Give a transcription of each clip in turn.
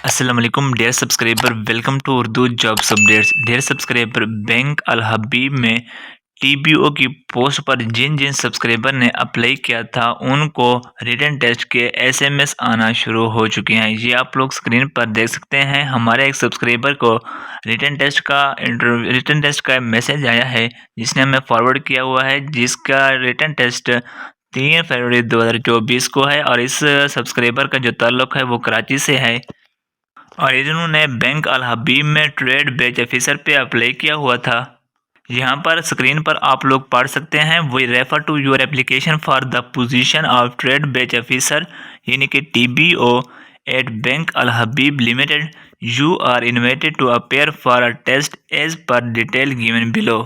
अस्सलाम वालेकुम dear subscriber, welcome to Urdu jobs updates. Dear subscriber, bank Al Habib में टीबीओ की पोस्ट पर जिन जिन सब्सक्राइबर ने अप्लाई किया था उनको रिटन टेस्ट के एसएमएस आना शुरू हो चुके हैं। ये आप लोग स्क्रीन पर देख सकते हैं। हमारे एक सब्सक्राइबर को रिटन टेस्ट का मैसेज आया है जिसने हमें फॉरवर्ड किया हुआ है, जिसका रिटन टेस्ट 3 फरवरी 2024 को है और इस सब्सक्राइबर का जो ताल्लुक़ है वो कराची से है और इन्होंने बैंक अल हबीब में ट्रेड बैच ऑफिसर पे अप्लाई किया हुआ था। यहाँ पर स्क्रीन पर आप लोग पढ़ सकते हैं, we refer to your application for the position of trade batch officer यानी कि TBO at bank Al Habib limited. You are invited to appear for a test as per detail given below.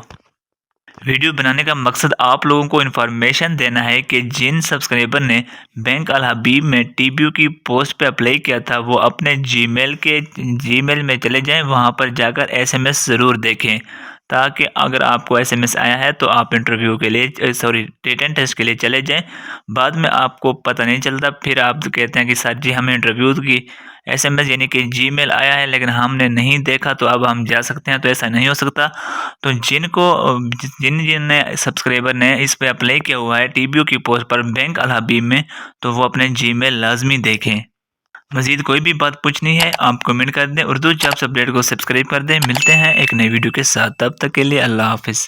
Video बनाने का मकसद आप लोगों को इन्फॉर्मेशन देना है कि जिन सब्सक्राइबर ने बैंक अल हबीब में टीबीओ की पोस्ट पे अप्लाई किया था वो अपने जीमेल में चले जाएं, वहां पर जाकर एसएमएस ज़रूर देखें ताकि अगर आपको एसएमएस आया है तो आप इंटरव्यू के लिए रिटन टेस्ट के लिए चले जाएं। बाद में आपको पता नहीं चलता, फिर आप कहते हैं कि सर जी हमें इंटरव्यू की एसएमएस यानी कि जीमेल आया है लेकिन हमने नहीं देखा तो अब हम जा सकते हैं, तो ऐसा नहीं हो सकता। तो जिन सब्सक्राइबर ने इस पे अप्लाई किया हुआ है टीबीओ की पोस्ट पर बैंक अल हबीब में, तो वो अपने जीमेल लाजमी देखें। मजीद कोई भी बात पूछनी है आप कमेंट कर दें। उर्दू जॉब्स अपडेट को सब्सक्राइब कर दें। मिलते हैं एक नई वीडियो के साथ, तब तक के लिए अल्लाह हाफिज़।